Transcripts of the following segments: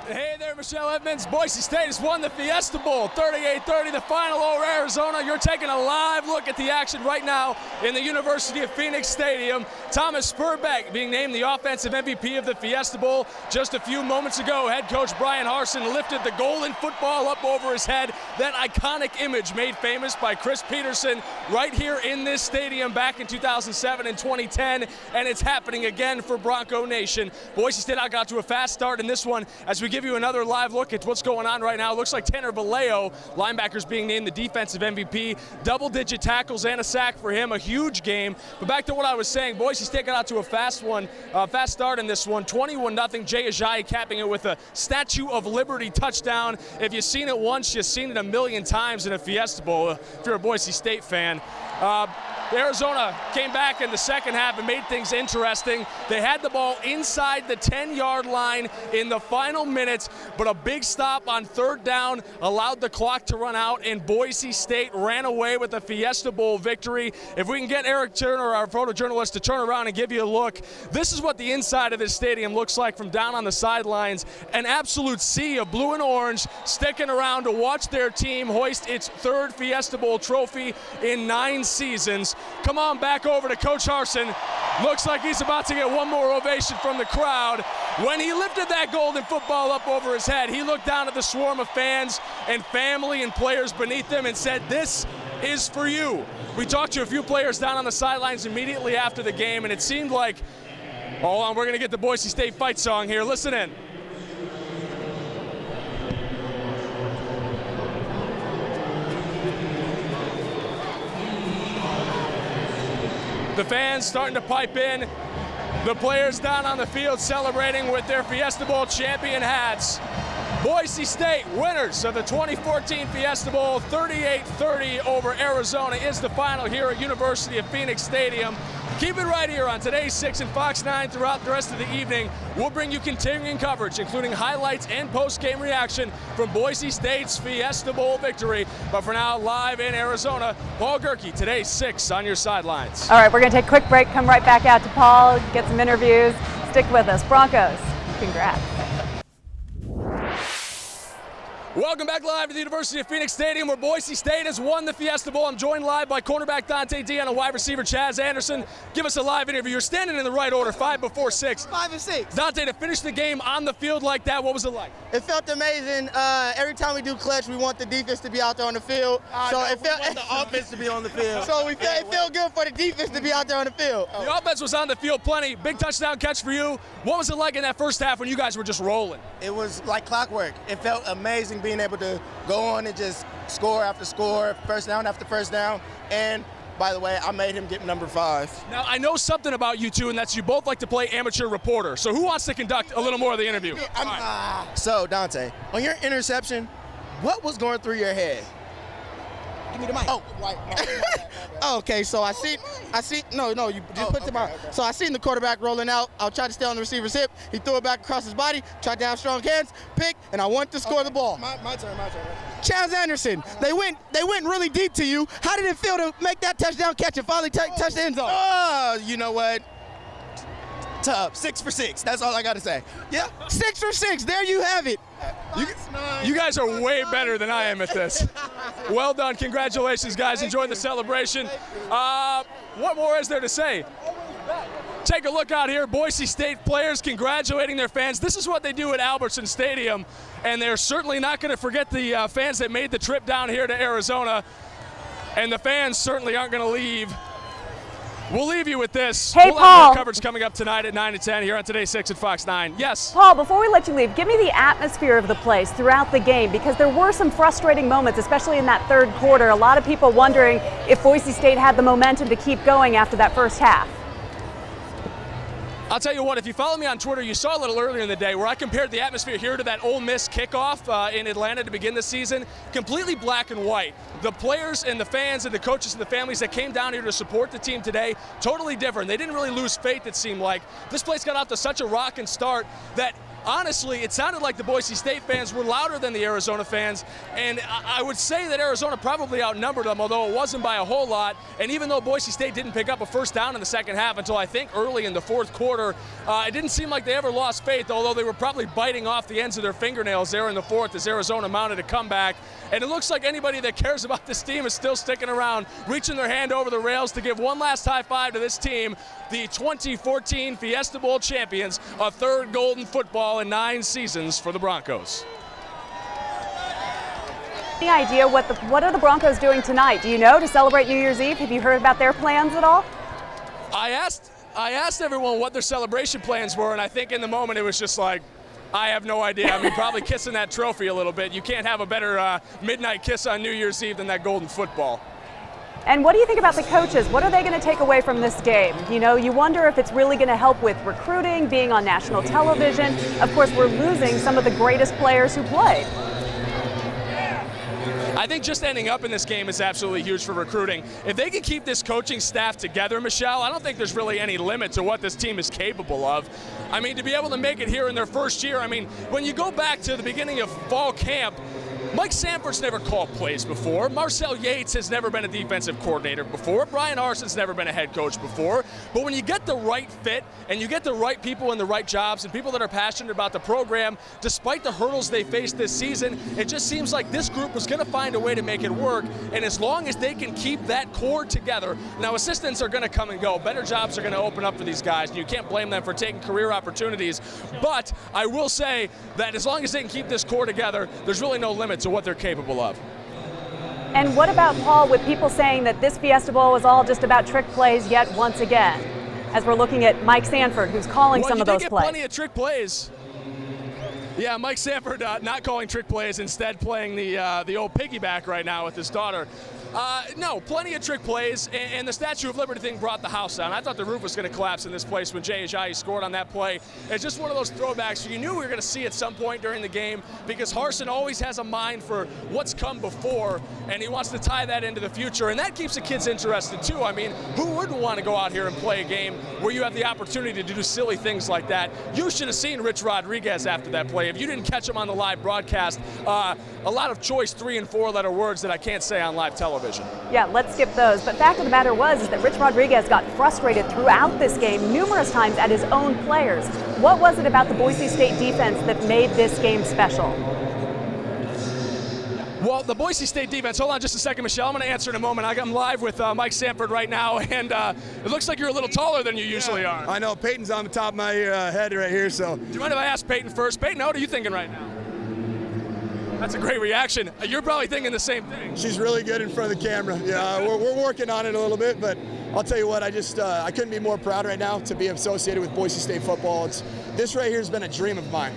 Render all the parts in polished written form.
Hey there, Michelle Edmonds. Boise State has won the Fiesta Bowl, 38-30, the final over Arizona. You're taking a live look at the action right now in the University of Phoenix Stadium. Thomas Spurbeck being named the offensive MVP of the Fiesta Bowl. Just a few moments ago, head coach Brian Harsin lifted the golden football up over his head. That iconic image made famous by Chris Peterson right here in this stadium back in 2007 and 2010, and it's happening again for Bronco Nation. Boise State got to a fast start in this one as we give you another live look at what's going on right now. It looks like Tanner Vallejo, linebackers, being named the defensive MVP. Double-digit tackles and a sack for him, a huge game. But back to what I was saying, Boise State got out to a fast start in this one, 21-0. Jay Ajayi capping it with a Statue of Liberty touchdown. If you've seen it once, you've seen it a million times in a Fiesta Bowl if you're a Boise State fan. Arizona came back in the second half and made things interesting. They had the ball inside the 10-yard line in the final minutes, but a big stop on third down allowed the clock to run out, and Boise State ran away with a Fiesta Bowl victory. If we can get Eric Turner, our photojournalist, to turn around and give you a look, this is what the inside of this stadium looks like from down on the sidelines. An absolute sea of blue and orange sticking around to watch their team hoist its third Fiesta Bowl trophy in 9 seasons. Come on back over to Coach Harsin. Looks like he's about to get one more ovation from the crowd. When he lifted that golden football up over his head, he looked down at the swarm of fans and family and players beneath him and said, "This is for you." We talked to a few players down on the sidelines immediately after the game, and it seemed like, hold on, we're going to get the Boise State fight song here. Listen in. The fans starting to pipe in. The players down on the field celebrating with their Fiesta Bowl champion hats. Boise State, winners of the 2014 Fiesta Bowl, 38-30 over Arizona is the final here at University of Phoenix Stadium. Keep it right here on today's 6 and Fox 9 throughout the rest of the evening. We'll bring you continuing coverage, including highlights and post-game reaction from Boise State's Fiesta Bowl victory. But for now, live in Arizona, Paul Gerke, today's 6 on your sidelines. All right, we're going to take a quick break, come right back out to Paul, get some interviews. Stick with us. Broncos, congrats. Welcome back live to the University of Phoenix Stadium, where Boise State has won the Fiesta Bowl. I'm joined live by cornerback Dante Dean and wide receiver Chaz Anderson. Give us a live interview. You're standing in the right order, 5 before 6. 5 and 6. Dante, to finish the game on the field like that, what was it like? It felt amazing. Every time we do clutch, we want the defense to be out there on the field. It felt the offense to be on the field. So it felt good for the defense to be out there on the field. The offense was on the field plenty. Big touchdown catch for you. What was it like in that first half when you guys were just rolling? It was like clockwork. It felt amazing being able to go on and just score after score, first down after first down. And by the way, I made him get number 5. Now, I know something about you two, and that's you both like to play amateur reporter. So who wants to conduct a little more of the interview? So, Dante, on your interception, what was going through your head? Give me the mic. Oh, right. Okay, so you just put the mic. So I seen the quarterback rolling out. I'll try to stay on the receiver's hip. He threw it back across his body, tried to have strong hands, pick, and I want to score the ball. My turn. Chaz Anderson, they went really deep to you. How did it feel to make that touchdown catch and finally touch the end zone? Oh, you know what? Tough. 6 for 6. That's all I got to say. Yeah. 6 for 6. There you have it. You guys are way better than I am at this. Well done. Congratulations, guys. Enjoy the celebration. What more is there to say? Take a look out here. Boise State players congratulating their fans. This is what they do at Albertson Stadium, and they're certainly not going to forget the fans that made the trip down here to Arizona, and the fans certainly aren't going to leave. We'll leave you with this. Hey, we'll Paul. have more coverage coming up tonight at 9 to 10 here on today's 6 at Fox 9. Yes? Paul, before we let you leave, give me the atmosphere of the place throughout the game, because there were some frustrating moments, especially in that third quarter. A lot of people wondering if Boise State had the momentum to keep going after that first half. I'll tell you what, if you follow me on Twitter, you saw a little earlier in the day where I compared the atmosphere here to that Ole Miss kickoff in Atlanta to begin the season. Completely black and white. The players and the fans and the coaches and the families that came down here to support the team today, totally different. They didn't really lose faith, it seemed like. This place got off to such a rocking start that honestly, it sounded like the Boise State fans were louder than the Arizona fans, and I would say that Arizona probably outnumbered them, although it wasn't by a whole lot. And even though Boise State didn't pick up a first down in the second half until I think early in the fourth quarter, it didn't seem like they ever lost faith, although they were probably biting off the ends of their fingernails there in the fourth as Arizona mounted a comeback. And it looks like anybody that cares about this team is still sticking around, reaching their hand over the rails to give one last high five to this team, the 2014 Fiesta Bowl champions, a third golden football in 9 seasons for the Broncos. Any idea what are the Broncos doing tonight? Do you know, to celebrate New Year's Eve? Have you heard about their plans at all? I asked everyone what their celebration plans were, and I think in the moment it was just like, I have no idea. I mean, probably kissing that trophy a little bit. You can't have a better midnight kiss on New Year's Eve than that golden football. And what do you think about the coaches? What are they going to take away from this game? You know, you wonder if it's really going to help with recruiting, being on national television. Of course, we're losing some of the greatest players who played. I think just ending up in this game is absolutely huge for recruiting. If they can keep this coaching staff together, Michelle, I don't think there's really any limit to what this team is capable of. I mean, to be able to make it here in their first year, I mean, when you go back to the beginning of fall camp, Mike Sanford's never called plays before. Marcel Yates has never been a defensive coordinator before. Brian Arson's never been a head coach before. But when you get the right fit and you get the right people in the right jobs and people that are passionate about the program, despite the hurdles they faced this season, it just seems like this group was going to find a way to make it work. And as long as they can keep that core together, now assistants are going to come and go. Better jobs are going to open up for these guys, and you can't blame them for taking career opportunities. But I will say that as long as they can keep this core together, there's really no limit to what they're capable of. And what about, Paul, with people saying that this Fiesta Bowl is all just about trick plays yet once again, as we're looking at Mike Sanford, who's calling some of those plays? Plenty of trick plays. Yeah, Mike Sanford not calling trick plays, instead playing the old piggyback right now with his daughter. No, plenty of trick plays, and the Statue of Liberty thing brought the house down. I thought the roof was going to collapse in this place when Jay Ajayi scored on that play. It's just one of those throwbacks you knew we were going to see at some point during the game, because Harsin always has a mind for what's come before, and he wants to tie that into the future, and that keeps the kids interested too. I mean, who wouldn't want to go out here and play a game where you have the opportunity to do silly things like that? You should have seen Rich Rodriguez after that play. If you didn't catch him on the live broadcast, a lot of choice 3- and 4-letter words that I can't say on live television. Yeah, let's skip those. But fact of the matter is that Rich Rodriguez got frustrated throughout this game numerous times at his own players. What was it about the Boise State defense that made this game special? Well, the Boise State defense, hold on just a second, Michelle. I'm going to answer in a moment. I'm live with Mike Sanford right now, and it looks like you're a little taller than you usually are. I know. Peyton's on the top of my head right here, so. Do you mind if I ask Peyton first? Peyton, what are you thinking right now? That's a great reaction. You're probably thinking the same thing. She's really good in front of the camera. Yeah, we're working on it a little bit, but I'll tell you what, I couldn't be more proud right now to be associated with Boise State football. This right here has been a dream of mine.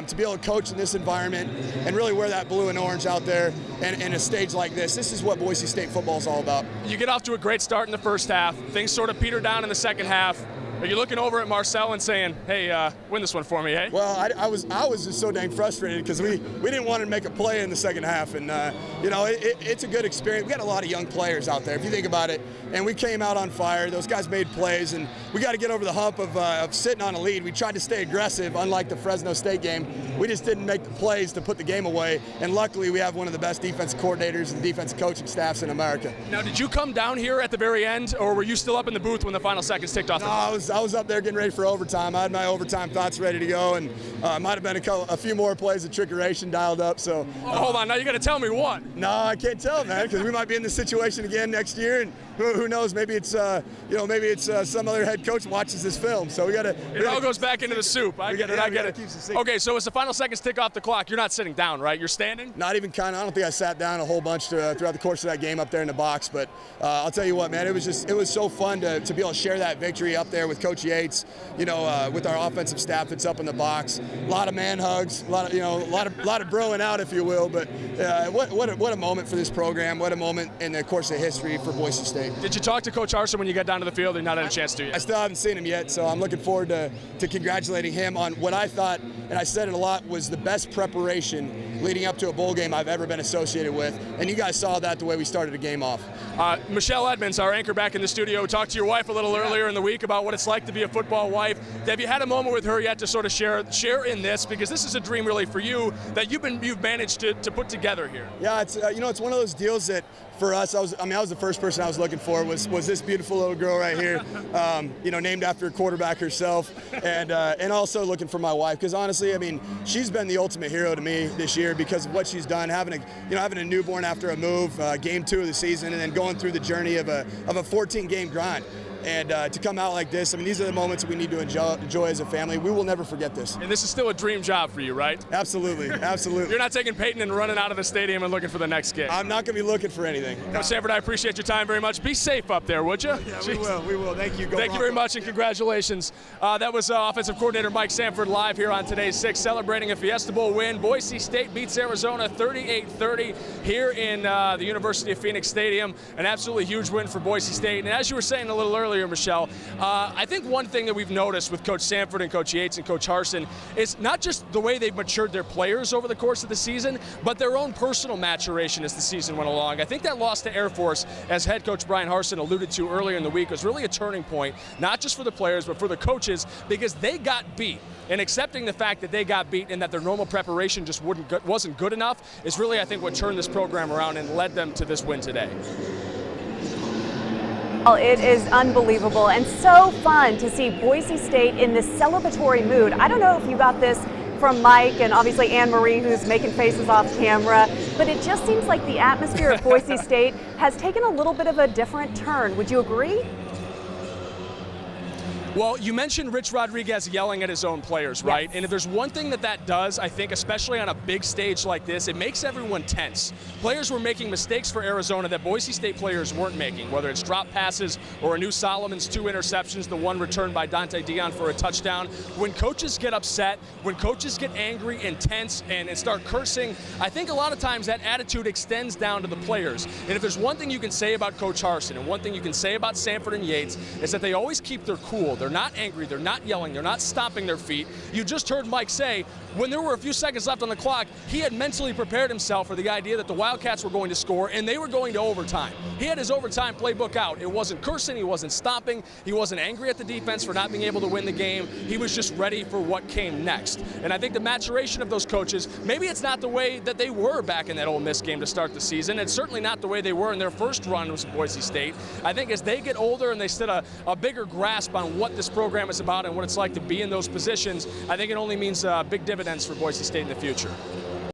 To be able to coach in this environment and really wear that blue and orange out there and in a stage like this. This is what Boise State football is all about. You get off to a great start in the first half. Things sort of peter down in the second half. Are you looking over at Marcel and saying, hey, win this one for me, eh? Well, I was just so dang frustrated because we didn't want to make a play in the second half. And, you know, it's a good experience. We got a lot of young players out there, if you think about it. And we came out on fire. Those guys made plays. And we got to get over the hump of sitting on a lead. We tried to stay aggressive, unlike the Fresno State game. We just didn't make the plays to put the game away. And luckily, we have one of the best defensive coordinators and defensive coaching staffs in America. Now, did you come down here at the very end, or were you still up in the booth when the final seconds ticked off? No, I was up there getting ready for overtime. I had my overtime thoughts ready to go, and might have been a few more plays of trickeration dialed up. So hold on, now you got to tell me what. No, I can't tell, man, because we might be in this situation again next year, and who knows? Maybe it's some other head coach watches this film. So we got to. It all goes back into the soup. I get it. Okay, so as the final seconds tick off the clock, you're not sitting down, right? You're standing? Not even kind of. I don't think I sat down a whole bunch throughout the course of that game up there in the box. But I'll tell you what, man, it was so fun to be able to share that victory up there with Coach Yates. You know, with our offensive staff that's up in the box. A lot of man hugs, a lot of broing out, if you will. But what a moment for this program. What a moment in the course of history for Boise State. Did you talk to Coach Arson when you got down to the field, or not had a chance to yet? I still haven't seen him yet, so I'm looking forward to congratulating him on what I thought, and I said it a lot, was the best preparation leading up to a bowl game I've ever been associated with. And you guys saw that the way we started the game off. Michelle Edmonds, our anchor back in the studio, talked to your wife a little earlier in the week about what it's like like to be a football wife. Have you had a moment with her yet to sort of share in this? Because this is a dream really for you that you've managed to put together here. Yeah, it's it's one of those deals that for us, I was the first person I was looking for was this beautiful little girl right here, named after a quarterback herself, and also looking for my wife, because honestly, I mean, she's been the ultimate hero to me this year because of what she's done, having a newborn after a move, game 2 of the season, and then going through the journey of a 14-game grind. And to come out like this, I mean, these are the moments we need to enjoy as a family. We will never forget this. And this is still a dream job for you, right? Absolutely, absolutely. You're not taking Peyton and running out of the stadium and looking for the next gig. I'm not going to be looking for anything. Coach Sanford, I appreciate your time very much. Be safe up there, would you? Yeah, we will. Thank you. Thank you very much, and congratulations. That was offensive coordinator Mike Sanford live here on today's 6, celebrating a Fiesta Bowl win. Boise State beats Arizona 38-30 here in the University of Phoenix Stadium. An absolutely huge win for Boise State. And as you were saying a little earlier, Michelle, I think one thing that we've noticed with Coach Sanford and Coach Yates and Coach Harsin is not just the way they've matured their players over the course of the season, but their own personal maturation as the season went along. I think that loss to Air Force, as head coach Brian Harsin alluded to earlier in the week, was really a turning point, not just for the players, but for the coaches, because they got beat. And accepting the fact that they got beat and that their normal preparation just wasn't good enough is really, I think, what turned this program around and led them to this win today. Well, it is unbelievable and so fun to see Boise State in this celebratory mood. I don't know if you got this from Mike and obviously Anne-Marie, who's making faces off camera, but it just seems like the atmosphere of Boise State has taken a little bit of a different turn. Would you agree? Well, you mentioned Rich Rodriguez yelling at his own players, right? Yes. And if there's one thing that does, I think, especially on a big stage like this, it makes everyone tense. Players were making mistakes for Arizona that Boise State players weren't making, whether it's drop passes or Anu Solomon's 2 interceptions, the one returned by Dante Dion for a touchdown. When coaches get upset, when coaches get angry and tense and start cursing, I think a lot of times that attitude extends down to the players. And if there's one thing you can say about Coach Harsin and one thing you can say about Sanford and Yates, is that they always keep their cool. They're not angry, they're not yelling, they're not stomping their feet. You just heard Mike say, when there were a few seconds left on the clock, he had mentally prepared himself for the idea that the Wildcats were going to score and they were going to overtime. He had his overtime playbook out. It wasn't cursing, he wasn't stomping, he wasn't angry at the defense for not being able to win the game. He was just ready for what came next. And I think the maturation of those coaches, maybe it's not the way that they were back in that Ole Miss game to start the season. It's certainly not the way they were in their first run with Boise State. I think as they get older and they set a bigger grasp on what this program is about and what it's like to be in those positions, I think it only means big dividends for Boise State in the future.